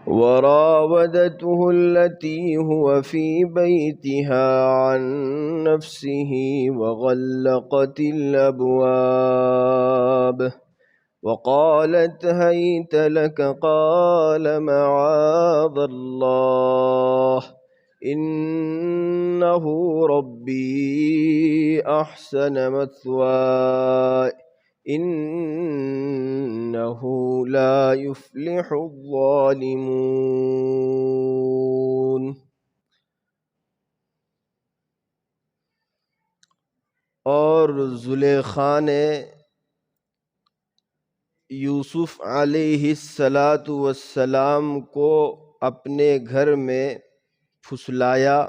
وراودته التي هو في بيتها عن نفسه وغلقت الأبواب وقالت هيت لك قال معاذ الله إنه ربي أحسن مثواي إنه لا يفلح الظالمون۔ اور زلیخا نے یوسف علیہ السلام کو اپنے گھر میں پھسلایا،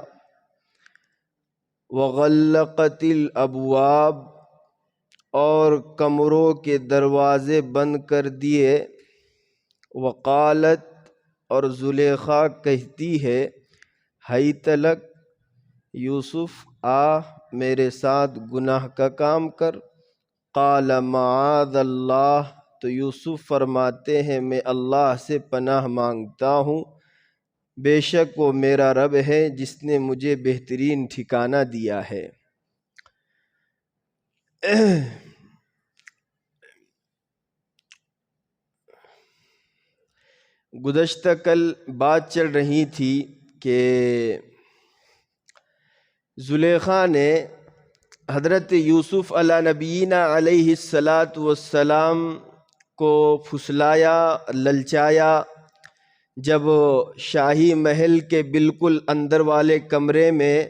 وغلقت الابواب، اور کمروں کے دروازے بند کر دیے، وقالت، اور زلیخا کہتی ہے، حیت لک، یوسف آ میرے ساتھ گناہ کا کام کر، قال معاذ اللہ، تو یوسف فرماتے ہیں میں اللہ سے پناہ مانگتا ہوں، بے شک وہ میرا رب ہے جس نے مجھے بہترین ٹھکانہ دیا ہے۔ گزشتہ کل بات چل رہی تھی کہ زلیخا نے حضرت یوسف علی نبینا علیہ السلام کو پھسلایا، للچایا۔ جب شاہی محل کے بالکل اندر والے کمرے میں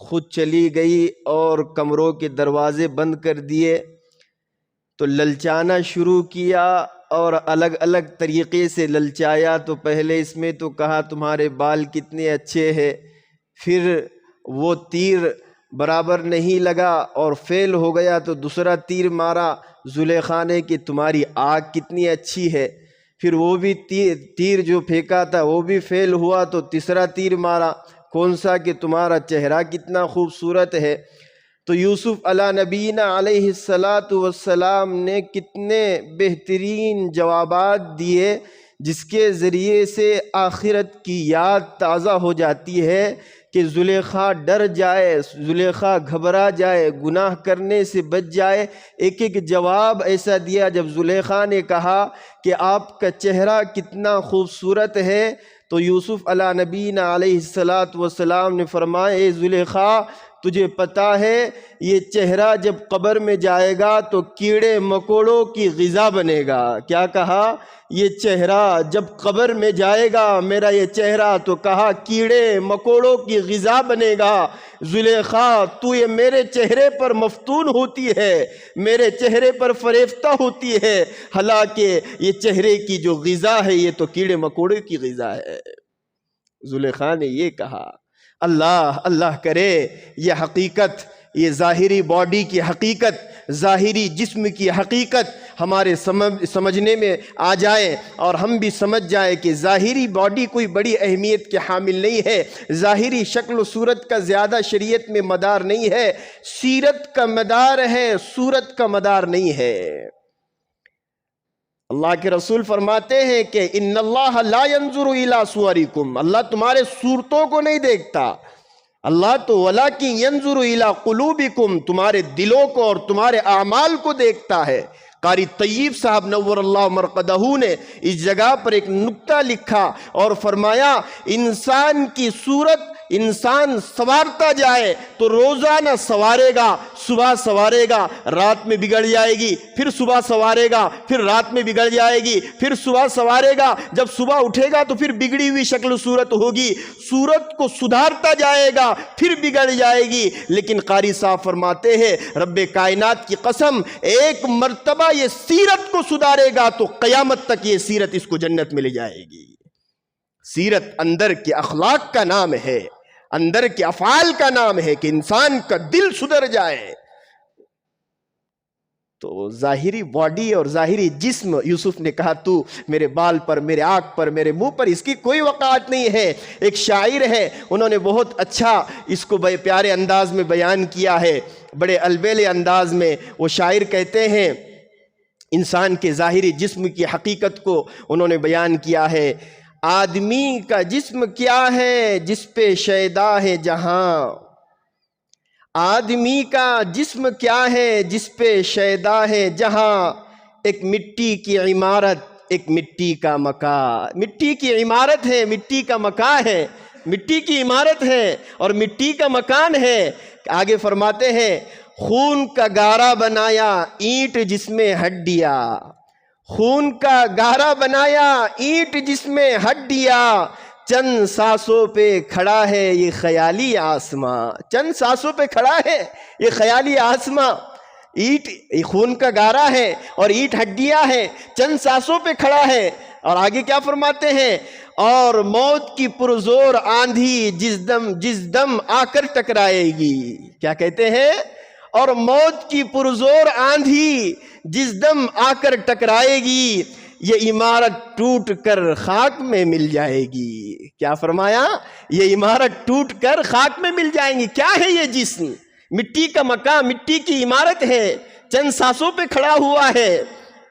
خود چلی گئی اور کمروں کے دروازے بند کر دیے تو للچانا شروع کیا، اور الگ الگ طریقے سے للچایا۔ تو پہلے اس میں تو کہا تمہارے بال کتنے اچھے ہیں، پھر وہ تیر برابر نہیں لگا اور فیل ہو گیا تو دوسرا تیر مارا زلیخا نے کہ تمہاری آنکھ کتنی اچھی ہے، پھر وہ بھی تیر جو پھینکا تھا وہ بھی فیل ہوا تو تیسرا تیر مارا کون سا کہ تمہارا چہرہ کتنا خوبصورت ہے۔ تو یوسف علی نبینا علیہ السلام نے کتنے بہترین جوابات دیے جس کے ذریعے سے آخرت کی یاد تازہ ہو جاتی ہے کہ زلیخا ڈر جائے، زلیخا گھبرا جائے، گناہ کرنے سے بچ جائے۔ ایک ایک جواب ایسا دیا۔ جب زلیخا نے کہا کہ آپ کا چہرہ کتنا خوبصورت ہے تو یوسف علی نبینا علیہ السلام نے فرمایا، اے زلیخا تجھے پتہ ہے یہ چہرہ جب قبر میں جائے گا تو کیڑے مکوڑوں کی غذا بنے گا۔ کیا کہا؟ یہ چہرہ جب قبر میں جائے گا میرا یہ چہرہ، تو کہا کیڑے مکوڑوں کی غذا بنے گا۔ زلیخا تو یہ میرے چہرے پر مفتون ہوتی ہے، میرے چہرے پر فریفتہ ہوتی ہے، حالانکہ یہ چہرے کی جو غذا ہے یہ تو کیڑے مکوڑے کی غذا ہے۔ زلیخا نے یہ کہا۔ اللہ کرے یہ حقیقت، یہ ظاہری باڈی کی حقیقت، ظاہری جسم کی حقیقت ہمارے سمجھنے میں آ جائے اور ہم بھی سمجھ جائیں کہ ظاہری باڈی کوئی بڑی اہمیت کے حامل نہیں ہے، ظاہری شکل و صورت کا زیادہ شریعت میں مدار نہیں ہے، سیرت کا مدار ہے، صورت کا مدار نہیں ہے۔ اللہ کے رسول فرماتے ہیں کہ ان اللہ لا ينظر الى صورکم، اللہ تمہارے صورتوں کو نہیں دیکھتا، اللہ تو ولکن ينظر الى قلوبکم، تمہارے دلوں کو اور تمہارے اعمال کو دیکھتا ہے۔ قاری طیب صاحب نور اللہ مرقدہ نے اس جگہ پر ایک نکتہ لکھا اور فرمایا، انسان کی صورت انسان سنوارتا جائے تو روزانہ سنوارے گا، صبح سنوارے گا، رات میں بگڑ جائے گی، پھر صبح سنوارے گا، پھر رات میں بگڑ جائے گی، پھر صبح سنوارے گا، جب صبح اٹھے گا تو پھر بگڑی ہوئی شکل صورت ہوگی، صورت کو سدھارتا جائے گا پھر بگڑ جائے گی۔ لیکن قاری صاحب فرماتے ہیں رب کائنات کی قسم، ایک مرتبہ یہ سیرت کو سدھارے گا تو قیامت تک یہ سیرت اس کو جنت میں لے جائے گی۔ سیرت اندر کے اخلاق کا نام ہے، اندر کے افعال کا نام ہے کہ انسان کا دل سدھر جائے۔ تو ظاہری باڈی اور ظاہری جسم، یوسف نے کہا تو میرے بال پر، میرے آنکھ پر، میرے منہ پر اس کی کوئی وقعت نہیں ہے۔ ایک شاعر ہے، انہوں نے بہت اچھا اس کو بڑے پیارے انداز میں بیان کیا ہے، بڑے البیلے انداز میں۔ وہ شاعر کہتے ہیں انسان کے ظاہری جسم کی حقیقت کو انہوں نے بیان کیا ہے۔ آدمی کا جسم کیا ہے جس پہ شیدا ہے جہاں، آدمی کا جسم کیا ہے جس پہ شیدا ہے جہاں، ایک مٹی کی عمارت ایک مٹی کا مکان، مٹی کی عمارت ہے مٹی کا مکان ہے، مٹی کی عمارت ہے اور مٹی کا مکان ہے۔ آگے فرماتے ہیں خون کا گارا بنایا اینٹ جس میں ہڈیاں، خون کا گارا بنایا اینٹ جس میں ہڈیاں، چند سانسوں پہ کھڑا ہے یہ خیالی آسماں، چند سانسوں پہ کھڑا ہے یہ خیالی آسماں۔ اینٹ خون کا گارا ہے اور اینٹ ہڈیاں ہیں، چند سانسوں پہ کھڑا ہے۔ اور آگے کیا فرماتے ہیں، اور موت کی پرزور آندھی جس دم آ کر ٹکرائے گی، کیا کہتے ہیں، اور موت کی پرزور آندھی جس دم آ کر ٹکرائے گی، یہ عمارت ٹوٹ کر خاک میں مل جائے گی۔ کیا فرمایا، یہ عمارت ٹوٹ کر خاک میں مل جائیں گی۔ کیا ہے یہ جسم، مٹی کا مکان، مٹی کی عمارت ہے، چند سانسوں پہ کھڑا ہوا ہے،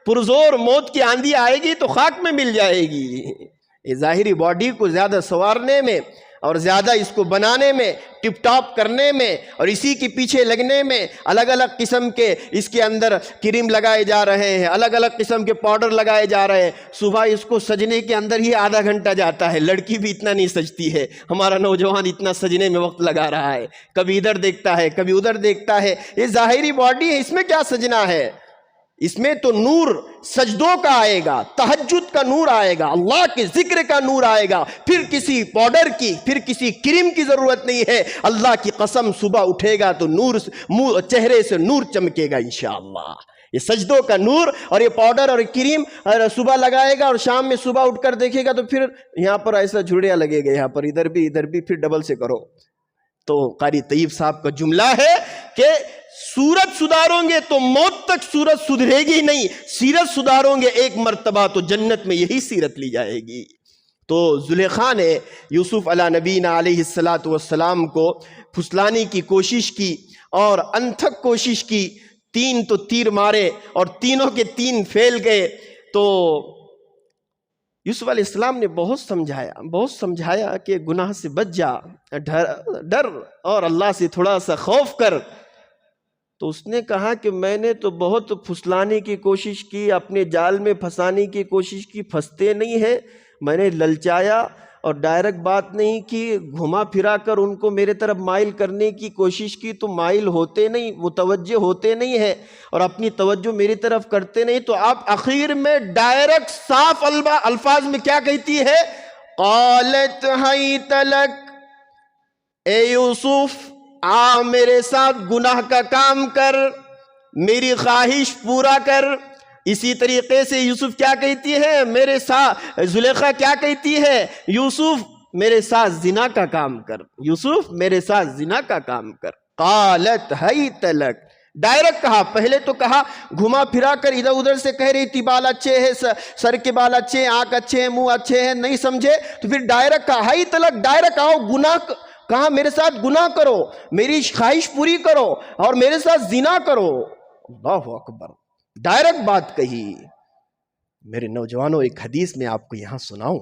پرزور موت کی آندھی آئے گی تو خاک میں مل جائے گی۔ یہ ظاہری باڈی کو زیادہ سنوارنے میں اور زیادہ اس کو بنانے میں، ٹپ ٹاپ کرنے میں اور اسی کے پیچھے لگنے میں الگ الگ قسم کے اس کے اندر کریم لگائے جا رہے ہیں، الگ الگ قسم کے پاؤڈر لگائے جا رہے ہیں۔ صبح اس کو سجنے کے اندر ہی آدھا گھنٹہ جاتا ہے، لڑکی بھی اتنا نہیں سجتی ہے، ہمارا نوجوان اتنا سجنے میں وقت لگا رہا ہے، کبھی ادھر دیکھتا ہے کبھی ادھر دیکھتا ہے۔ یہ ظاہری باڈی ہے، اس میں کیا سجنا ہے، اس میں تو نور سجدوں کا آئے گا، تہجد کا نور آئے گا، اللہ کے ذکر کا نور آئے گا، پھر کسی پاؤڈر کی پھر کسی کریم کی ضرورت نہیں ہے۔ اللہ کی قسم صبح اٹھے گا تو نور چہرے سے نور چمکے گا انشاءاللہ۔ یہ سجدوں کا نور اور یہ پاؤڈر اور کریم صبح لگائے گا اور شام میں صبح اٹھ کر دیکھے گا تو پھر یہاں پر ایسا جھڑیاں لگے گا، یہاں پر ادھر بھی پھر ڈبل سے کرو۔ تو قاری طیب صاحب کا جملہ ہے کہ صورت سدھارو گے تو موت تک صورت سدھرے گی نہیں، سیرت سدھارو گے ایک مرتبہ تو جنت میں یہی سیرت لی جائے گی۔ تو زلیخا نے یوسف علیہ نبینا علیہ السلام کو پھسلانے کی کوشش کی اور انتھک کوشش کی، 3 تو تیر مارے اور تینوں کے 3 فیل گئے۔ تو یوسف علیہ السلام نے بہت سمجھایا کہ گناہ سے بچ جا، ڈر اور اللہ سے تھوڑا سا خوف کر۔ تو اس نے کہا کہ میں نے تو بہت پھسلانے کی کوشش کی، اپنے جال میں پھنسانے کی کوشش کی، پھنستے نہیں ہیں، میں نے للچایا اور ڈائریکٹ بات نہیں کی، گھما پھرا کر ان کو میرے طرف مائل کرنے کی کوشش کی تو مائل ہوتے نہیں، متوجہ ہوتے نہیں ہیں اور اپنی توجہ میری طرف کرتے نہیں۔ تو آپ آخر میں ڈائریکٹ صاف الفاظ میں کیا کہتی ہے، قالت حیت لک، اے یوسف آ میرے ساتھ گناہ کا کام کر، میری خواہش پورا کر۔ اسی طریقے سے یوسف کیا کہتی ہے، میرے ساتھ زلیخا کیا کہتی ہے، یوسف میرے ساتھ زنا کا کام کر، یوسف میرے ساتھ زنا کا کام کر۔ قالت حیت لک، ڈائریکٹ کہا، پہلے تو کہا گھما پھرا کر ادھر ادھر سے کہہ رہی تھی بال اچھے ہیں، سر کے بال اچھے ہیں، آنکھ اچھے ہیں، منہ اچھے ہیں، نہیں سمجھے تو پھر ڈائریکٹ کہا حیت لک، ڈائریکٹ آؤ، گناہ کہا میرے ساتھ گناہ کرو، میری خواہش پوری کرو اور میرے ساتھ زنا کرو۔ اللہ اکبر، ڈائریکٹ بات کہی۔ میرے نوجوانوں، ایک حدیث میں آپ کو یہاں سناؤں،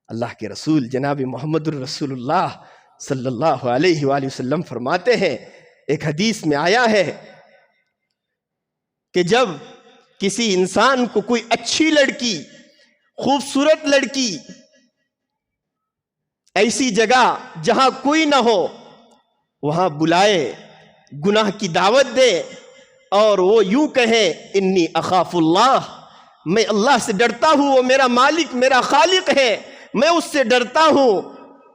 اللہ کے رسول جناب محمد الرسول اللہ صلی اللہ علیہ وآلہ وسلم فرماتے ہیں، ایک حدیث میں آیا ہے کہ جب کسی انسان کو کوئی اچھی لڑکی، خوبصورت لڑکی ایسی جگہ جہاں کوئی نہ ہو وہاں بلائے، گناہ کی دعوت دے اور وہ یوں کہے انی اخاف اللہ، میں اللہ سے ڈرتا ہوں، وہ میرا مالک میرا خالق ہے، میں اس سے ڈرتا ہوں،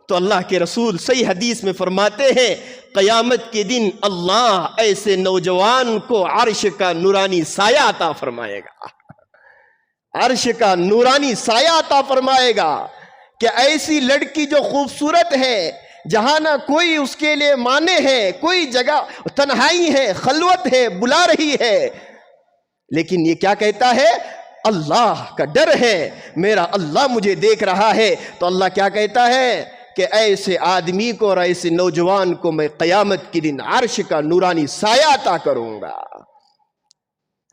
تو اللہ کے رسول صحیح حدیث میں فرماتے ہیں قیامت کے دن اللہ ایسے نوجوان کو عرش کا نورانی سایہ عطا فرمائے گا، عرش کا نورانی سایہ عطا فرمائے گا کہ ایسی لڑکی جو خوبصورت ہے، جہاں نہ کوئی اس کے لیے مانے ہے، کوئی جگہ تنہائی ہے، خلوت ہے، بلا رہی ہے، لیکن یہ کیا کہتا ہے، اللہ کا ڈر ہے، میرا اللہ مجھے دیکھ رہا ہے، تو اللہ کیا کہتا ہے کہ ایسے آدمی کو اور ایسے نوجوان کو میں قیامت کے دن عرش کا نورانی سایہ عطا کروں گا۔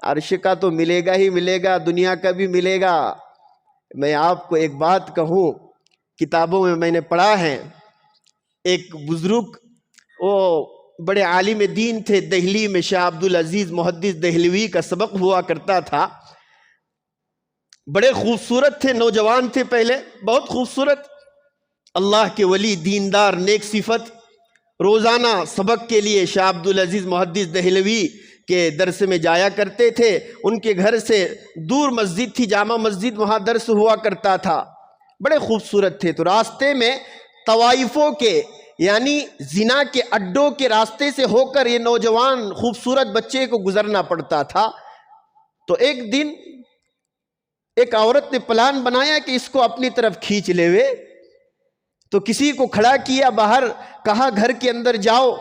عرش کا تو ملے گا ہی ملے گا، دنیا کا بھی ملے گا۔ میں آپ کو ایک بات کہوں، کتابوں میں نے پڑھا ہے، ایک بزرگ وہ بڑے عالم دین تھے، دہلی میں شاہ عبدالعزیز محدث دہلوی کا سبق ہوا کرتا تھا۔ بڑے خوبصورت تھے، نوجوان تھے پہلے، بہت خوبصورت، اللہ کے ولی، دیندار، نیک صفت۔ روزانہ سبق کے لیے شاہ عبدالعزیز محدث دہلوی کے درس میں جایا کرتے تھے۔ ان کے گھر سے دور مسجد تھی، جامع مسجد، وہاں درس ہوا کرتا تھا۔ بڑے خوبصورت تھے۔ تو راستے میں طوائفوں کے یعنی زنا کے اڈوں کے راستے سے ہو کر یہ نوجوان خوبصورت بچے کو گزرنا پڑتا تھا۔ تو ایک دن ایک عورت نے پلان بنایا کہ اس کو اپنی طرف کھینچ لے وے، تو کسی کو کھڑا کیا باہر، کہا گھر کے اندر جاؤ،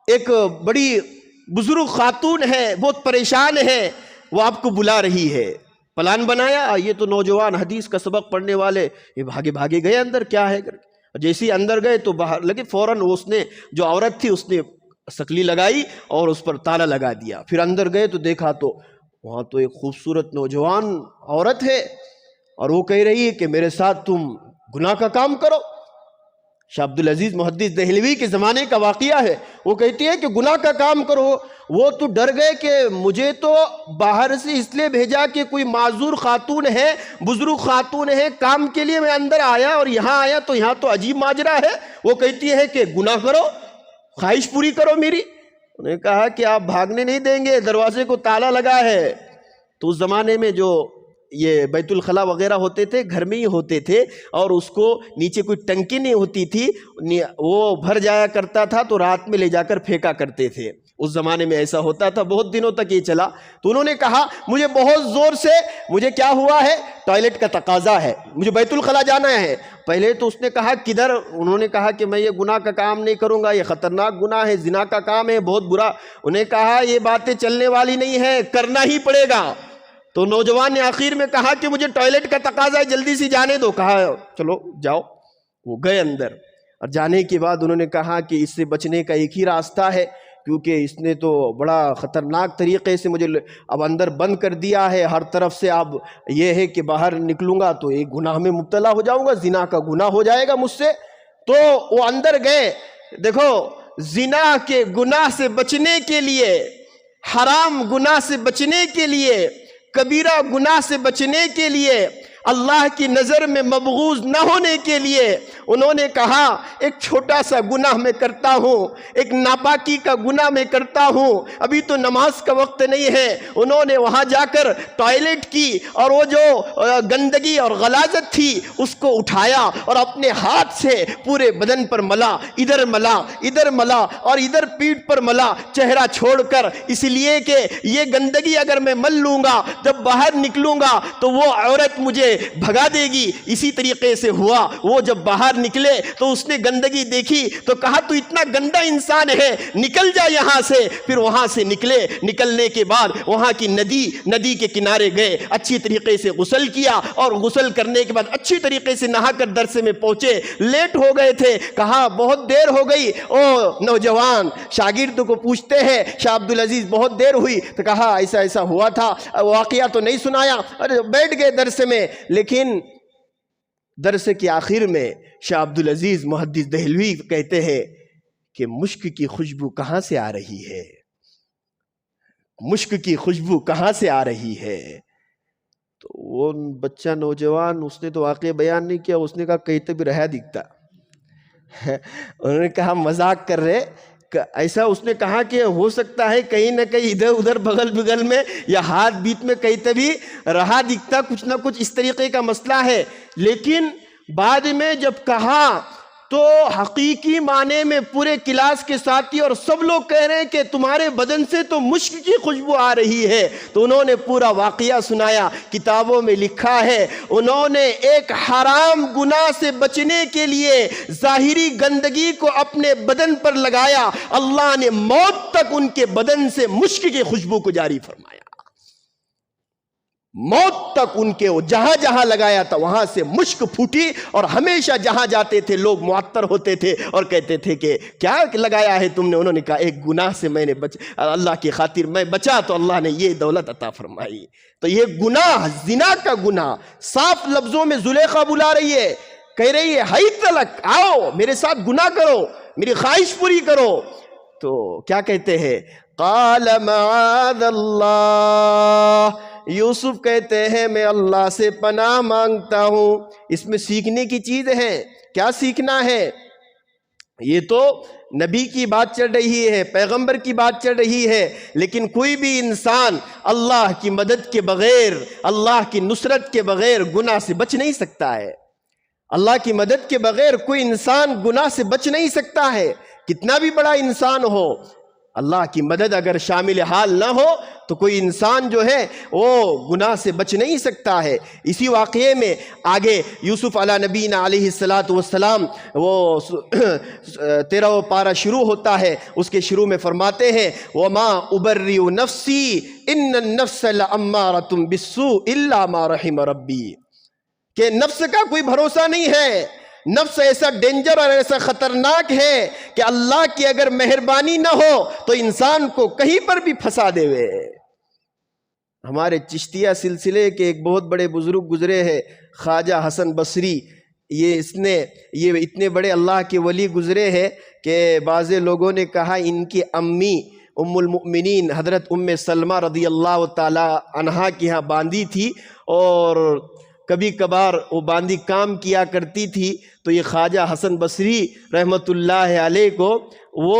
ایک بڑی بزرگ خاتون ہے، بہت پریشان ہے، وہ آپ کو بلا رہی ہے۔ پلان بنایا، یہ تو نوجوان حدیث کا سبق پڑھنے والے، یہ بھاگے بھاگے گئے اندر، کیا ہے؟ جیسے ہی اندر گئے تو باہر لگے، فوراً اس نے، جو عورت تھی، اس نے سکلی لگائی اور اس پر تالا لگا دیا۔ پھر اندر گئے تو دیکھا تو وہاں تو ایک خوبصورت نوجوان عورت ہے، اور وہ کہہ رہی ہے کہ میرے ساتھ تم گناہ کا کام کرو۔ شاہ عبدالعزیز محدث دہلوی کے زمانے کا واقعہ ہے، وہ کہتی ہے کہ گناہ کا کام کرو۔ وہ تو ڈر گئے کہ مجھے تو باہر سے اس لیے بھیجا کہ کوئی معذور خاتون ہے، بزرگ خاتون ہے، کام کے لیے میں اندر آیا، اور یہاں آیا تو یہاں تو عجیب ماجرا ہے۔ وہ کہتی ہے کہ گناہ کرو، خواہش پوری کرو میری۔ انہوں نے کہا کہ آپ بھاگنے نہیں دیں گے، دروازے کو تالا لگا ہے۔ تو اس زمانے میں جو یہ بیت الخلا وغیرہ ہوتے تھے گھر میں ہی ہوتے تھے، اور اس کو نیچے کوئی ٹنکی نہیں ہوتی تھی، وہ بھر جایا کرتا تھا تو رات میں لے جا کر پھینکا کرتے تھے۔ اس زمانے میں ایسا ہوتا تھا، بہت دنوں تک یہ چلا۔ تو انہوں نے کہا مجھے بہت زور سے، مجھے کیا ہوا ہے، ٹوائلٹ کا تقاضا ہے، مجھے بیت الخلا جانا ہے۔ پہلے تو اس نے کہا کدھر؟ انہوں نے کہا کہ میں یہ گناہ کا کام نہیں کروں گا، یہ خطرناک گناہ ہے، زنا کا کام ہے، بہت برا۔ انہیں کہا یہ باتیں چلنے والی نہیں ہے، کرنا ہی پڑے گا۔ تو نوجوان نے آخر میں کہا کہ مجھے ٹوائلٹ کا تقاضا ہے، جلدی سے جانے دو۔ کہا چلو جاؤ۔ وہ گئے اندر، اور جانے کے بعد انہوں نے کہا کہ اس سے بچنے کا ایک ہی راستہ ہے، کیونکہ اس نے تو بڑا خطرناک طریقے سے مجھے اب اندر بند کر دیا ہے، ہر طرف سے اب یہ ہے کہ باہر نکلوں گا تو ایک گناہ میں مبتلا ہو جاؤں گا، زنا کا گناہ ہو جائے گا مجھ سے۔ تو وہ اندر گئے۔ دیکھو، زنا کے گناہ سے بچنے کے لیے، حرام گناہ سے بچنے کے لیے، کبیرہ گناہ سے بچنے کے لیے، اللہ کی نظر میں مبغوض نہ ہونے کے لیے، انہوں نے کہا ایک چھوٹا سا گناہ میں کرتا ہوں، ایک ناپاکی کا گناہ میں کرتا ہوں، ابھی تو نماز کا وقت نہیں ہے۔ انہوں نے وہاں جا کر ٹوائلٹ کی، اور وہ جو گندگی اور غلاظت تھی اس کو اٹھایا اور اپنے ہاتھ سے پورے بدن پر ملا، ادھر ملا، ادھر ملا، اور ادھر پیٹھ پر ملا، چہرہ چھوڑ کر، اس لیے کہ یہ گندگی اگر میں مل لوں گا، جب باہر نکلوں گا تو وہ عورت مجھے بھگا دے گی۔ اسی طریقے سے ہوا، وہ جب باہر نکلے تو اس نے گندگی دیکھی تو کہا تو اتنا گندا انسان ہے، نکل جا یہاں سے۔ پھر وہاں سے نکلے، نکلنے کے بعد وہاں کی ندی کے کنارے گئے، اچھی طریقے سے غسل کیا، اور غسل کرنے کے بعد اچھی طریقے سے نہا کر درس میں پہنچے۔ لیٹ ہو گئے تھے، کہا بہت دیر ہو گئی۔ او نوجوان شاگرد کو پوچھتے ہیں شاہ عبدالعزیز بہت دیر ہوئی، تو کہا ایسا ایسا ہوا تھا، واقعہ تو نہیں سنایا، بیٹھ گئے درس میں۔ لیکن درس کے آخر میں شاہ عبدالعزیز محدث دہلوی کہتے ہیں کہ مشک کی خوشبو کہاں سے آ رہی ہے، مشک کی خوشبو کہاں سے آ رہی ہے؟ تو وہ بچہ نوجوان، اس نے تو واقعہ بیان نہیں کیا، اس نے کہا کہیں تو بھی رہا دکھتا۔ انہوں نے کہا مذاق کر رہے، ایسا اس نے کہا کہ ہو سکتا ہے کہیں نہ کہیں ادھر ادھر بغل بغل میں یا ہاتھ بیت میں کہیں تبھی رہا دکھتا، کچھ نہ کچھ اس طریقے کا مسئلہ ہے۔ لیکن بعد میں جب کہا تو حقیقی معنی میں پورے کلاس کے ساتھی اور سب لوگ کہہ رہے ہیں کہ تمہارے بدن سے تو مشک کی خوشبو آ رہی ہے۔ تو انہوں نے پورا واقعہ سنایا، کتابوں میں لکھا ہے انہوں نے ایک حرام گناہ سے بچنے کے لیے ظاہری گندگی کو اپنے بدن پر لگایا، اللہ نے موت تک ان کے بدن سے مشک کی خوشبو کو جاری فرمایا۔ موت تک ان کے جہاں جہاں لگایا تھا وہاں سے مشک پھوٹی، اور ہمیشہ جہاں جاتے تھے لوگ معطر ہوتے تھے اور کہتے تھے کہ کیا لگایا ہے تم نے؟ انہوں نے کہا ایک گناہ سے میں نے اللہ کی خاطر میں بچا تو اللہ نے یہ دولت عطا فرمائی۔ تو یہ گناہ، زنا کا گناہ، صاف لفظوں میں زلیخا بلا رہی ہے، کہہ رہی ہے حیت لک، آؤ میرے ساتھ گناہ کرو، میری خواہش پوری کرو۔ تو کیا کہتے ہیں؟ قال معاذ اللہ، یوسف کہتے ہیں میں اللہ سے پناہ مانگتا ہوں۔ اس میں سیکھنے کی چیز ہے۔ کیا سیکھنا ہے؟ یہ تو نبی کی بات چل رہی ہے، پیغمبر کی بات چل رہی ہے، لیکن کوئی بھی انسان اللہ کی مدد کے بغیر، اللہ کی نصرت کے بغیر گناہ سے بچ نہیں سکتا ہے۔ اللہ کی مدد کے بغیر کوئی انسان گناہ سے بچ نہیں سکتا ہے، کتنا بھی بڑا انسان ہو۔ اللہ کی مدد اگر شامل حال نہ ہو تو کوئی انسان جو ہے وہ گناہ سے بچ نہیں سکتا ہے۔ اسی واقعے میں آگے یوسف علیہ نبینا علیہ السلام وہ 13واں پارہ شروع ہوتا ہے، اس کے شروع میں فرماتے ہیں وَمَا أُبَرِّئُ نَفْسِي إِنَّ النَّفْسَ لَأَمَّارَةٌ بِالسُّوءِ إِلَّا مَا رَحِمَ رَبِّي، کہ نفس کا کوئی بھروسہ نہیں ہے۔ نفس ایسا ڈینجر اور ایسا خطرناک ہے کہ اللہ کی اگر مہربانی نہ ہو تو انسان کو کہیں پر بھی پھنسا دے وے۔ ہمارے چشتیہ سلسلے کے ایک بہت بڑے بزرگ گزرے ہیں، خواجہ حسن بصری۔ یہ اتنے بڑے اللہ کے ولی گزرے ہیں کہ بعض لوگوں نے کہا ان کی امی ام المؤمنین حضرت ام سلمہ رضی اللہ تعالی عنہا کی ہاں باندی تھی، اور کبھی کبھار وہ باندی کام کیا کرتی تھی، تو یہ خواجہ حسن بصری رحمت اللہ علیہ کو وہ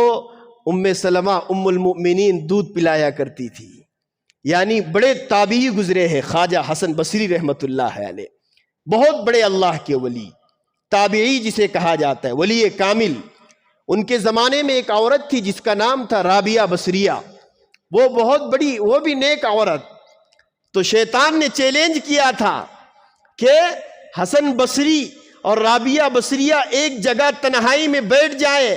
ام سلمہ ام المؤمنین دودھ پلایا کرتی تھی۔ یعنی بڑے تابعی گزرے ہیں خواجہ حسن بصری رحمت اللہ علیہ، بہت بڑے اللہ کے ولی، تابعی جسے کہا جاتا ہے، ولی کامل۔ ان کے زمانے میں ایک عورت تھی جس کا نام تھا رابعہ بصریہ، وہ بہت بڑی، وہ بھی نیک عورت۔ تو شیطان نے چیلنج کیا تھا کہ حسن بصری اور رابعہ بصریہ ایک جگہ تنہائی میں بیٹھ جائیں،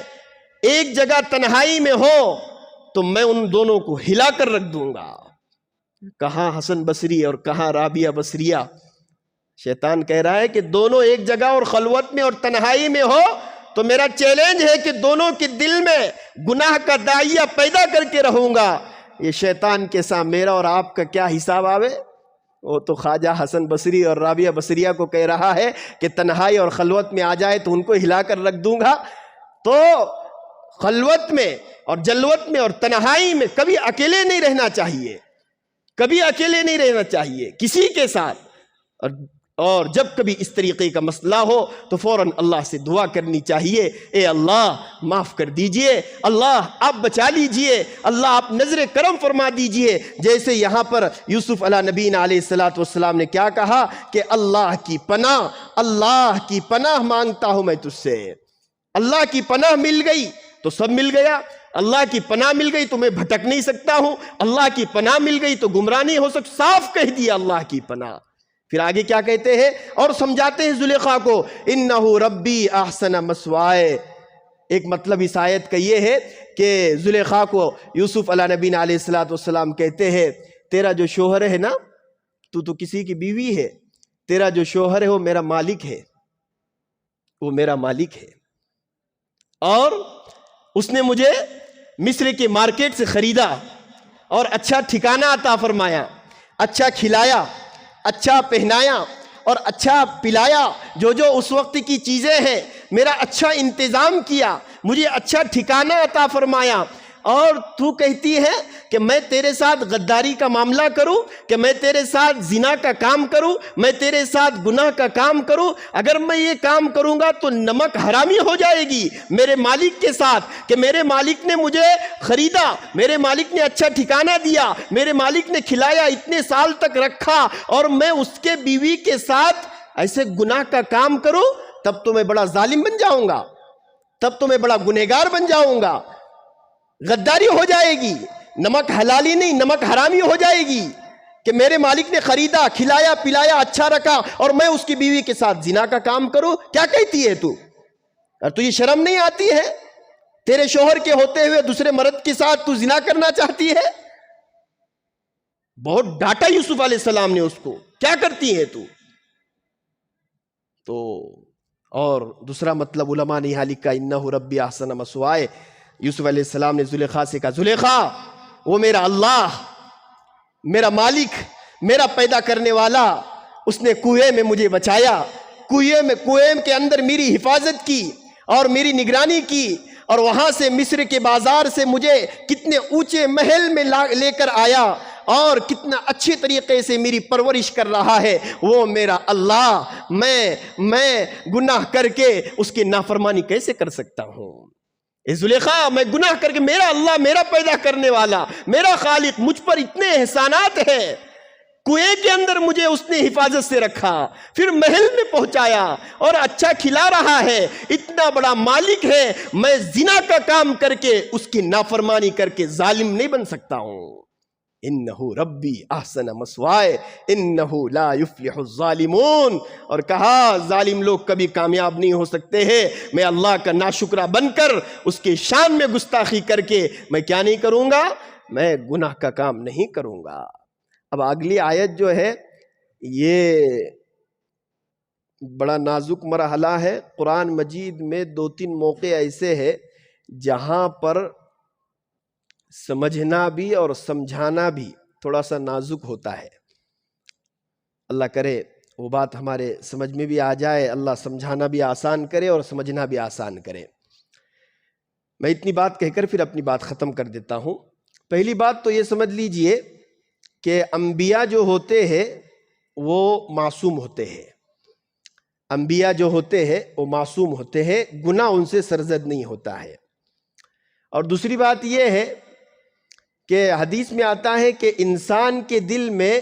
ایک جگہ تنہائی میں ہو تو میں ان دونوں کو ہلا کر رکھ دوں گا۔ کہاں حسن بصری اور کہاں رابعہ بصریہ؟ شیطان کہہ رہا ہے کہ دونوں ایک جگہ اور خلوت میں اور تنہائی میں ہو تو میرا چیلنج ہے کہ دونوں کے دل میں گناہ کا داعیہ پیدا کر کے رہوں گا۔ یہ شیطان کے ساتھ میرا اور آپ کا کیا حساب آوے؟ وہ تو خواجہ حسن بصری اور رابعہ بصریہ کو کہہ رہا ہے کہ تنہائی اور خلوت میں آ جائے تو ان کو ہلا کر رکھ دوں گا۔ تو خلوت میں اور جلوت میں اور تنہائی میں کبھی اکیلے نہیں رہنا چاہیے، کبھی اکیلے نہیں رہنا چاہیے کسی کے ساتھ۔ اور جب کبھی اس طریقے کا مسئلہ ہو تو فوراً اللہ سے دعا کرنی چاہیے، اے اللہ معاف کر دیجئے، اللہ آپ بچا لیجئے، اللہ آپ نظر کرم فرما دیجئے۔ جیسے یہاں پر یوسف علیہ نبینا علیہ السلام نے کیا کہا کہ اللہ کی پناہ مانگتا ہوں میں تجھ سے۔ اللہ کی پناہ مل گئی تو سب مل گیا، اللہ کی پناہ مل گئی تو میں بھٹک نہیں سکتا ہوں، اللہ کی پناہ مل گئی تو گمراہ نہیں ہو سکتا۔ صاف کہہ دیا اللہ کی پناہ۔ پھر آگے کیا کہتے ہیں اور سمجھاتے ہیں زلیخا کو، انہو ربی احسن مثوائے۔ ایک مطلب اس آیت کا یہ ہے کہ زلیخا کو یوسف علیہ نبینا علیہ السلام کہتے ہیں تیرا جو شوہر ہے نا، تو کسی کی بیوی ہے، تیرا جو شوہر ہے وہ میرا مالک ہے، وہ میرا مالک ہے، اور اس نے مجھے مصر کے مارکیٹ سے خریدا اور اچھا ٹھکانہ عطا فرمایا، اچھا کھلایا، اچھا پہنایا اور اچھا پلایا، جو اس وقت کی چیزیں ہیں میرا اچھا انتظام کیا، مجھے اچھا ٹھکانہ عطا فرمایا، اور تو کہتی ہے کہ میں تیرے ساتھ غداری کا معاملہ کروں، کہ میں تیرے ساتھ زنا کا کام کروں، میں تیرے ساتھ گناہ کا کام کروں؟ اگر میں یہ کام کروں گا تو نمک حرامی ہو جائے گی میرے مالک کے ساتھ، کہ میرے مالک نے مجھے خریدا، میرے مالک نے اچھا ٹھکانہ دیا، میرے مالک نے کھلایا، اتنے سال تک رکھا، اور میں اس کے بیوی کے ساتھ ایسے گناہ کا کام کروں؟ تب تو میں بڑا ظالم بن جاؤں گا، تب تو میں بڑا گنہگار بن جاؤں گا، غداری ہو جائے گی، نمک حلالی نہیں نمک حرامی ہو جائے گی، کہ میرے مالک نے خریدا، کھلایا، پلایا، اچھا رکھا، اور میں اس کی بیوی کے ساتھ زنا کا کام کروں؟ کیا کہتی ہے تو؟ اور تو یہ شرم نہیں آتی ہے؟ تیرے شوہر کے ہوتے ہوئے دوسرے مرد کے ساتھ تو زنا کرنا چاہتی ہے؟ بہت ڈانٹا یوسف علیہ السلام نے اس کو، کیا کرتی ہے تو اور دوسرا مطلب علماء نے یہاں لکھا انہ ربی احسن مثوائے، یوسف علیہ السلام نے زلیخا سے کہا زلیخا وہ میرا اللہ، میرا مالک، میرا پیدا کرنے والا، اس نے کنویں میں مجھے بچایا، کنویں کے اندر میری حفاظت کی اور میری نگرانی کی، اور وہاں سے مصر کے بازار سے مجھے کتنے اونچے محل میں لے کر آیا، اور کتنا اچھے طریقے سے میری پرورش کر رہا ہے وہ میرا اللہ۔ میں گناہ کر کے اس کی نافرمانی کیسے کر سکتا ہوں؟ اے زلیخا میں گناہ کر کے، میرا اللہ، میرا پیدا کرنے والا، میرا خالق، مجھ پر اتنے احسانات ہیں، کنویں کے اندر مجھے اس نے حفاظت سے رکھا، پھر محل میں پہنچایا اور اچھا کھلا رہا ہے، اتنا بڑا مالک ہے، میں زنا کا کام کر کے اس کی نافرمانی کر کے ظالم نہیں بن سکتا ہوں۔ انہو ربی احسن مثوائے انہو لا یفلح الظالمون، اور کہا ظالم لوگ کبھی کامیاب نہیں ہو سکتے ہیں، میں اللہ کا ناشکرہ بن کر اس کے شان میں گستاخی کر کے میں کیا نہیں کروں گا؟ میں گناہ کا کام نہیں کروں گا۔ اب اگلی آیت جو ہے یہ بڑا نازک مرحلہ ہے، قرآن مجید میں 2-3 موقع ایسے ہیں جہاں پر سمجھنا بھی اور سمجھانا بھی تھوڑا سا نازک ہوتا ہے۔ اللہ کرے وہ بات ہمارے سمجھ میں بھی آ جائے، اللہ سمجھانا بھی آسان کرے اور سمجھنا بھی آسان کرے۔ میں اتنی بات کہہ کر پھر اپنی بات ختم کر دیتا ہوں۔ پہلی بات تو یہ سمجھ لیجئے کہ انبیاء جو ہوتے ہیں وہ معصوم ہوتے ہیں، انبیاء جو ہوتے ہیں وہ معصوم ہوتے ہیں، گناہ ان سے سرزد نہیں ہوتا ہے۔ اور دوسری بات یہ ہے کہ حدیث میں آتا ہے کہ انسان کے دل میں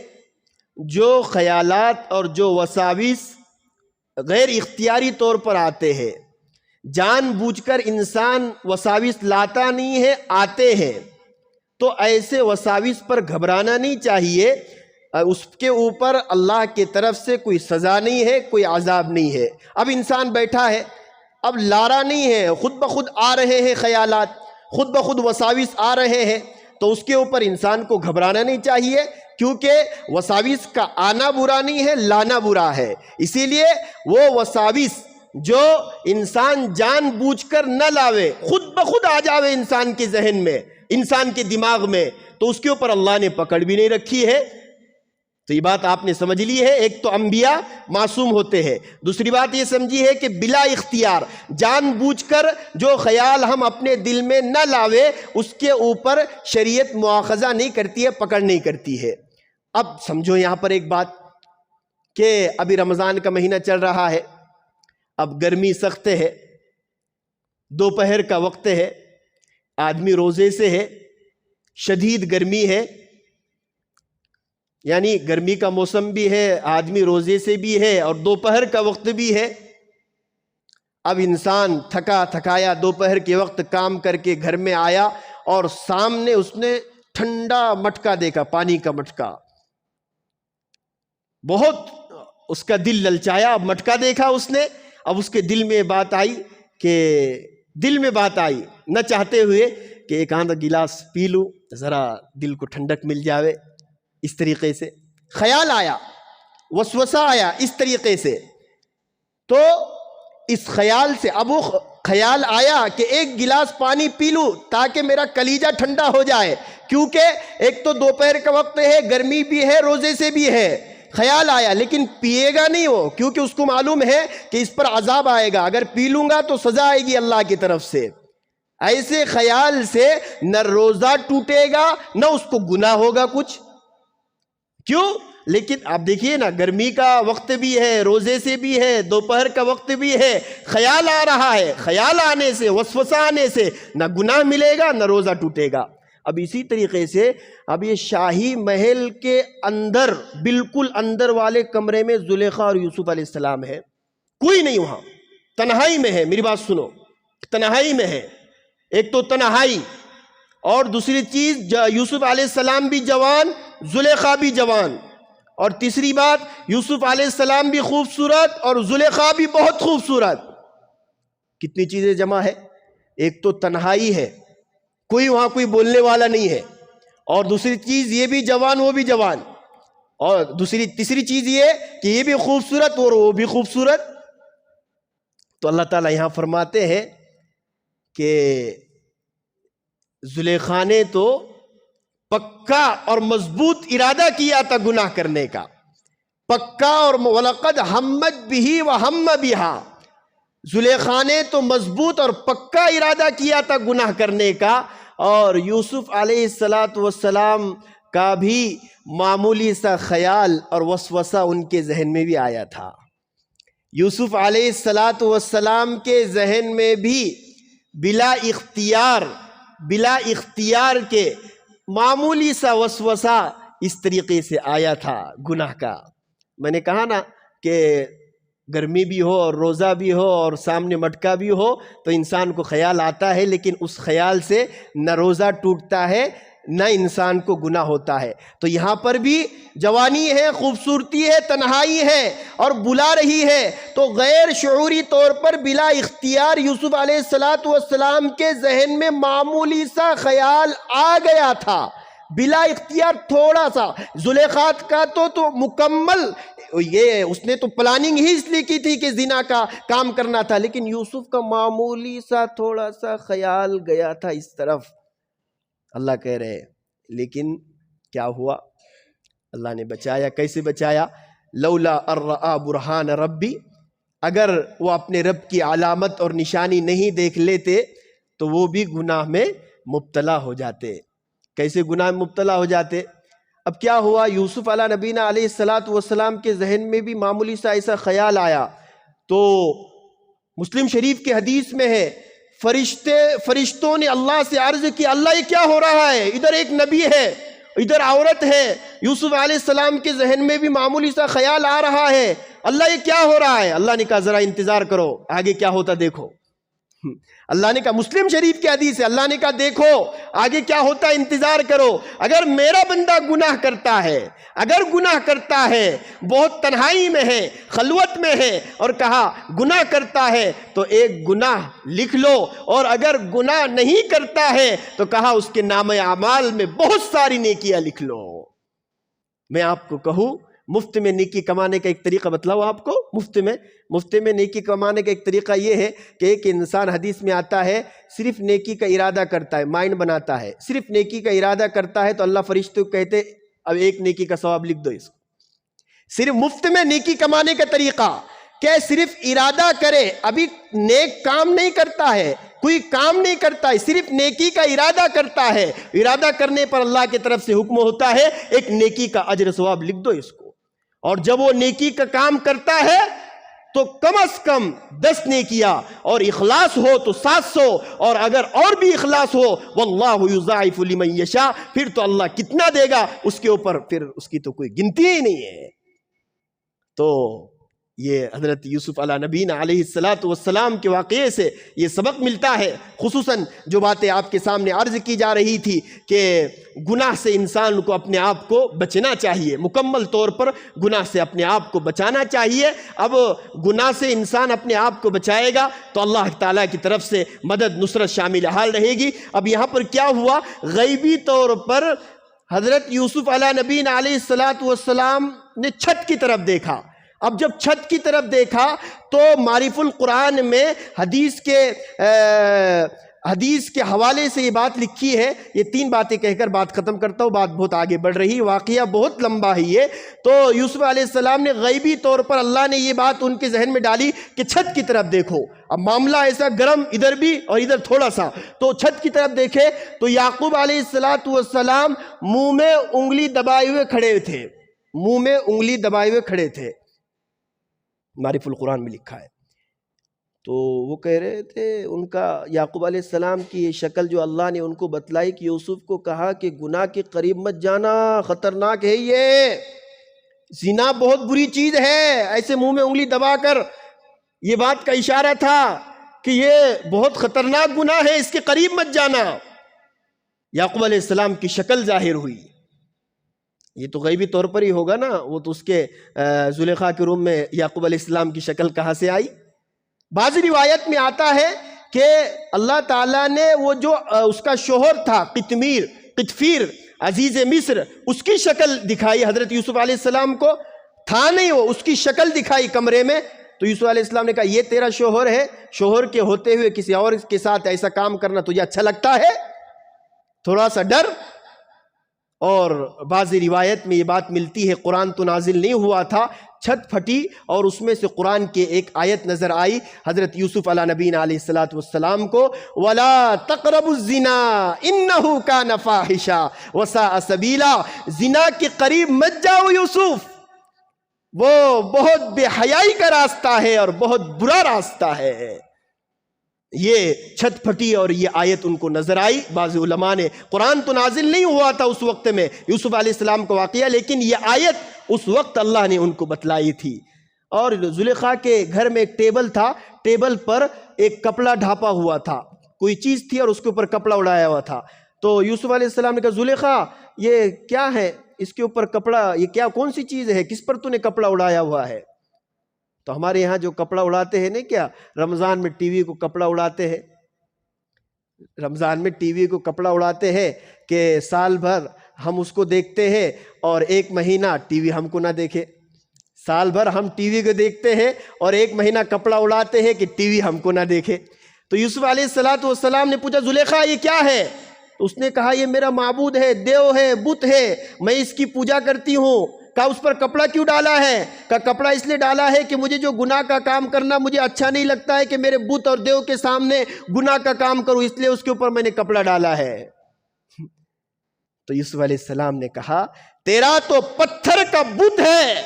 جو خیالات اور جو وساوس غیر اختیاری طور پر آتے ہیں، جان بوجھ کر انسان وساوس لاتا نہیں ہے، آتے ہیں، تو ایسے وساوس پر گھبرانا نہیں چاہیے، اس کے اوپر اللہ کی طرف سے کوئی سزا نہیں ہے، کوئی عذاب نہیں ہے۔ اب انسان بیٹھا ہے، اب لارا نہیں ہے، خود بخود آ رہے ہیں خیالات، خود بخود وساوس آ رہے ہیں، تو اس کے اوپر انسان کو گھبرانا نہیں چاہیے، کیونکہ وساوس کا آنا برا نہیں ہے، لانا برا ہے۔ اسی لیے وہ وساوس جو انسان جان بوجھ کر نہ لاوے، خود بخود آ جاوے انسان کے ذہن میں، انسان کے دماغ میں، تو اس کے اوپر اللہ نے پکڑ بھی نہیں رکھی ہے۔ تو یہ بات آپ نے سمجھ لی ہے، ایک تو انبیاء معصوم ہوتے ہیں، دوسری بات یہ سمجھی ہے کہ بلا اختیار جان بوجھ کر جو خیال ہم اپنے دل میں نہ لاوے اس کے اوپر شریعت مواخذہ نہیں کرتی ہے، پکڑ نہیں کرتی ہے۔ اب سمجھو یہاں پر ایک بات کہ ابھی رمضان کا مہینہ چل رہا ہے، اب گرمی سخت ہے، دوپہر کا وقت ہے، آدمی روزے سے ہے، شدید گرمی ہے، یعنی گرمی کا موسم بھی ہے، آدمی روزے سے بھی ہے، اور دوپہر کا وقت بھی ہے۔ اب انسان تھکا تھکایا دوپہر کے وقت کام کر کے گھر میں آیا اور سامنے اس نے ٹھنڈا مٹکا دیکھا، پانی کا مٹکا، بہت اس کا دل للچایا۔ اب مٹکا دیکھا اس نے، اب اس کے دل میں بات آئی نہ چاہتے ہوئے کہ ایک آدھا گلاس پی لوں، ذرا دل کو ٹھنڈک مل جاوے، اس طریقے سے خیال آیا، وسوسہ آیا اس طریقے سے۔ تو اس خیال سے اب وہ خیال آیا کہ ایک گلاس پانی پی لوں تاکہ میرا کلیجہ ٹھنڈا ہو جائے، کیونکہ ایک تو دوپہر کا وقت ہے، گرمی بھی ہے، روزے سے بھی ہے۔ خیال آیا لیکن پیے گا نہیں وہ، کیونکہ اس کو معلوم ہے کہ اس پر عذاب آئے گا، اگر پی لوں گا تو سزا آئے گی اللہ کی طرف سے۔ ایسے خیال سے نہ روزہ ٹوٹے گا نہ اس کو گناہ ہوگا کچھ، کیوں؟ لیکن آپ دیکھیے نا، گرمی کا وقت بھی ہے، روزے سے بھی ہے، دوپہر کا وقت بھی ہے، خیال آ رہا ہے، خیال آنے سے، وسوسہ آنے سے نہ گناہ ملے گا نہ روزہ ٹوٹے گا۔ اب اسی طریقے سے اب یہ شاہی محل کے اندر، بالکل اندر والے کمرے میں زلیخا اور یوسف علیہ السلام ہے، کوئی نہیں وہاں، تنہائی میں ہے۔ میری بات سنو، تنہائی میں ہے، ایک تو تنہائی، اور دوسری چیز یوسف علیہ السلام بھی جوان، زلیخا بھی جوان، اور تیسری بات یوسف علیہ السلام بھی خوبصورت اور زلیخا بھی بہت خوبصورت۔ کتنی چیزیں جمع ہے، ایک تو تنہائی ہے، کوئی وہاں کوئی بولنے والا نہیں ہے، اور دوسری چیز یہ بھی جوان وہ بھی جوان، اور تیسری چیز یہ کہ یہ بھی خوبصورت اور وہ بھی خوبصورت۔ تو اللہ تعالیٰ یہاں فرماتے ہیں کہ زلیخا نے تو پکا اور مضبوط ارادہ کیا تھا گناہ کرنے کا، پکا، اور وَلَقَدْ هَمَّتْ بِهِ وَهَمَّ بِهَا، زلیخا نے تو مضبوط اور پکا ارادہ کیا تھا گناہ کرنے کا، اور یوسف علیہ السلام کا بھی معمولی سا خیال اور وسوسہ ان کے ذہن میں بھی آیا تھا۔ یوسف علیہ السلام کے ذہن میں بھی بلا اختیار کے معمولی سا وسوسہ اس طریقے سے آیا تھا گناہ کا۔ میں نے کہا نا کہ گرمی بھی ہو اور روزہ بھی ہو اور سامنے مٹکا بھی ہو تو انسان کو خیال آتا ہے، لیکن اس خیال سے نہ روزہ ٹوٹتا ہے نہ انسان کو گناہ ہوتا ہے۔ تو یہاں پر بھی جوانی ہے، خوبصورتی ہے، تنہائی ہے اور بلا رہی ہے، تو غیر شعوری طور پر بلا اختیار یوسف علیہ السلام کے ذہن میں معمولی سا خیال آ گیا تھا، بلا اختیار تھوڑا سا۔ زلیخا کا تو مکمل یہ اس نے تو پلاننگ ہی اس لیے کی تھی کہ زنا کا کام کرنا تھا، لیکن یوسف کا معمولی سا تھوڑا سا خیال گیا تھا اس طرف۔ اللہ کہہ رہے لیکن کیا ہوا؟ اللہ نے بچایا۔ کیسے بچایا؟ لولا ارآ برہان ربی، اگر وہ اپنے رب کی علامت اور نشانی نہیں دیکھ لیتے تو وہ بھی گناہ میں مبتلا ہو جاتے۔ کیسے گناہ میں مبتلا ہو جاتے؟ اب کیا ہوا؟ یوسف علیہ نبینا علیہ السلام کے ذہن میں بھی معمولی سا ایسا خیال آیا، تو مسلم شریف کے حدیث میں ہے فرشتوں نے اللہ سے عرض کی، اللہ یہ کیا ہو رہا ہے؟ ادھر ایک نبی ہے، ادھر عورت ہے، یوسف علیہ السلام کے ذہن میں بھی معمولی سا خیال آ رہا ہے، اللہ یہ کیا ہو رہا ہے؟ اللہ نے کہا ذرا انتظار کرو، آگے کیا ہوتا دیکھو۔ اللہ نے کہا، مسلم شریف کی حدیث ہے، اللہ نے کہا دیکھو آگے کیا ہوتا ہے، انتظار کرو۔ اگر میرا بندہ گناہ کرتا ہے بہت تنہائی میں ہے، خلوت میں ہے، اور کہا گناہ کرتا ہے تو ایک گناہ لکھ لو، اور اگر گناہ نہیں کرتا ہے تو کہا اس کے نامہ اعمال میں بہت ساری نیکیاں لکھ لو۔ میں آپ کو کہوں مفت میں نیکی کمانے کا ایک طریقہ بتلاؤ آپ کو۔ مفت میں نیکی کمانے کا ایک طریقہ یہ ہے کہ ایک انسان، حدیث میں آتا ہے، صرف نیکی کا ارادہ کرتا ہے، مائنڈ بناتا ہے، صرف نیکی کا ارادہ کرتا ہے تو اللہ فرشتوں کو کہتے اب ایک نیکی کا ثواب لکھ دو اس کو۔ صرف مفت میں نیکی کمانے کا طریقہ کہ صرف ارادہ کرے، ابھی نیک کام نہیں کرتا ہے، کوئی کام نہیں کرتا ہے، صرف نیکی کا ارادہ کرتا ہے، ارادہ کرنے پر اللہ کی طرف سے حکم ہوتا ہے ایک نیکی کا اجر ثواب لکھ دو اس کو۔ اور جب وہ نیکی کا کام کرتا ہے تو کم از کم 10 نیکیاں، اور اخلاص ہو تو 700، اور اگر اور بھی اخلاص ہو واللہ یضاعف لمن یشاء، پھر تو اللہ کتنا دے گا اس کے اوپر پھر اس کی تو کوئی گنتی ہی نہیں ہے۔ تو یہ حضرت یوسف علیہ نبینا علیہ السلام کے واقعے سے یہ سبق ملتا ہے، خصوصاً جو باتیں آپ کے سامنے عرض کی جا رہی تھی کہ گناہ سے انسان کو اپنے آپ کو بچنا چاہیے، مکمل طور پر گناہ سے اپنے آپ کو بچانا چاہیے۔ اب گناہ سے انسان اپنے آپ کو بچائے گا تو اللہ تعالیٰ کی طرف سے مدد نصرت شامل حال رہے گی۔ اب یہاں پر کیا ہوا؟ غیبی طور پر حضرت یوسف علیہ نبینا علیہ السلام نے چھت کی طرف دیکھا۔ اب جب چھت کی طرف دیکھا تو معرف القرآن میں حدیث کے حوالے سے یہ بات لکھی ہے۔ یہ 3 باتیں کہہ کر بات ختم کرتا ہوں، بات بہت آگے بڑھ رہی، واقعہ بہت لمبا ہے یہ۔ تو یوسف علیہ السلام نے غیبی طور پر اللہ نے یہ بات ان کے ذہن میں ڈالی کہ چھت کی طرف دیکھو۔ اب معاملہ ایسا گرم، ادھر بھی اور ادھر تھوڑا سا، تو چھت کی طرف دیکھے تو یعقوب علیہ السلام منہ میں انگلی دبائے ہوئے کھڑے تھے، معرف القرآن میں لکھا ہے۔ تو وہ کہہ رہے تھے، ان کا یعقوب علیہ السلام کی یہ شکل جو اللہ نے ان کو بتلائی کہ یوسف کو کہا کہ گناہ کے قریب مت جانا، خطرناک ہے یہ، زنا بہت بری چیز ہے، ایسے منہ میں انگلی دبا کر یہ بات کا اشارہ تھا کہ یہ بہت خطرناک گناہ ہے، اس کے قریب مت جانا۔ یعقوب علیہ السلام کی شکل ظاہر ہوئی، یہ تو غیبی طور پر ہی ہوگا نا، وہ تو اس کے زلیخا کے روم میں یعقوب علیہ السلام کی شکل کہاں سے آئی؟ بعض روایت میں آتا ہے کہ اللہ تعالیٰ نے وہ جو اس کا شوہر تھا قطفیر، عزیز مصر اس کی شکل دکھائی حضرت یوسف علیہ السلام کو، تھا نہیں وہ، اس کی شکل دکھائی کمرے میں، تو یوسف علیہ السلام نے کہا یہ تیرا شوہر ہے، شوہر کے ہوتے ہوئے کسی اور کے ساتھ ایسا کام کرنا تجھے اچھا لگتا ہے؟ تھوڑا سا ڈر. اور بعض روایت میں یہ بات ملتی ہے قرآن تو نازل نہیں ہوا تھا، چھت پھٹی اور اس میں سے قرآن کی ایک آیت نظر آئی حضرت یوسف علیہ نبینا علیہ السلام کو، وَلَا تَقْرَبُوا الزِّنَا إِنَّهُ كَانَ فَاحِشًا وَسَاءَ سَبِيلًا، زنا کے قریب مت جاؤ یوسف، وہ بہت بے حیائی کا راستہ ہے اور بہت برا راستہ ہے. یہ چھت پھٹی اور یہ آیت ان کو نظر آئی. بعض علماء نے، قرآن تو نازل نہیں ہوا تھا اس وقت میں یوسف علیہ السلام کو واقعہ، لیکن یہ آیت اس وقت اللہ نے ان کو بتلائی تھی. اور زلیخا کے گھر میں ایک ٹیبل تھا، ٹیبل پر ایک کپڑا ڈھاپا ہوا تھا، کوئی چیز تھی اور اس کے اوپر کپڑا اڑایا ہوا تھا. تو یوسف علیہ السلام نے کہا زلیخا یہ کیا ہے، اس کے اوپر کپڑا، یہ کیا کون سی چیز ہے، کس پر تو نے کپڑا اڑایا ہوا ہے؟ تو ہمارے یہاں جو کپڑا اڑاتے ہیں نہیں کیا، رمضان میں ٹی وی کو کپڑا اڑاتے ہیں، رمضان میں ٹی وی کو کپڑا اڑاتے ہیں کہ سال بھر ہم اس کو دیکھتے ہیں اور ایک مہینہ ٹی وی ہم کو نہ دیکھے. سال بھر ہم ٹی وی کو دیکھتے ہیں اور ایک مہینہ کپڑا اڑاتے ہیں کہ ٹی وی ہم کو نہ دیکھے. تو یوسف علیہ السلام نے پوچھا زلیخا یہ کیا ہے؟ تو اس نے کہا یہ میرا معبود ہے، دیو ہے، بت ہے، میں اس کی پوجا کرتی ہوں. کہا اس پر کپڑا کیوں ڈالا ہے؟ کہا کپڑا اس لیے ڈالا ہے کہ مجھے جو گناہ کا کام کرنا مجھے اچھا نہیں لگتا ہے کہ میرے بت اور دیو کے سامنے گناہ کا کام کروں، اس لیے اس کے اوپر میں نے کپڑا ڈالا ہے. تو یوسف علیہ السلام نے کہا تیرا تو پتھر کا بت ہے،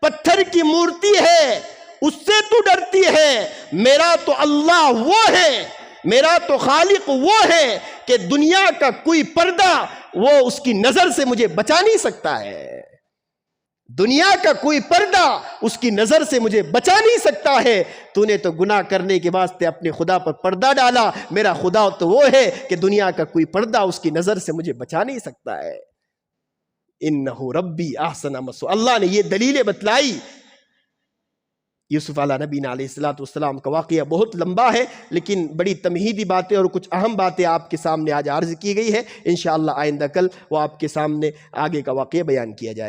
پتھر کی مورتی ہے، اس سے تو ڈرتی ہے. میرا تو اللہ وہ ہے، میرا تو خالق وہ ہے کہ دنیا کا کوئی پردہ وہ اس کی نظر سے مجھے بچا نہیں سکتا ہے. دنیا کا کوئی پردہ اس کی نظر سے مجھے بچا نہیں سکتا ہے. تو نے تو گناہ کرنے کے واسطے اپنے خدا پر پردہ ڈالا، میرا خدا تو وہ ہے کہ دنیا کا کوئی پردہ اس کی نظر سے مجھے بچا نہیں سکتا ہے. انہو ربی احسن مثوایا، اللہ نے یہ دلیلیں بتلائی. یوسف علیہ نبینا علیہ السلام کا واقعہ بہت لمبا ہے، لیکن بڑی تمہیدی باتیں اور کچھ اہم باتیں آپ کے سامنے آج عرض کی گئی ہے. انشاءاللہ آئندہ کل وہ آپ کے سامنے آگے کا واقعہ بیان کیا جائے.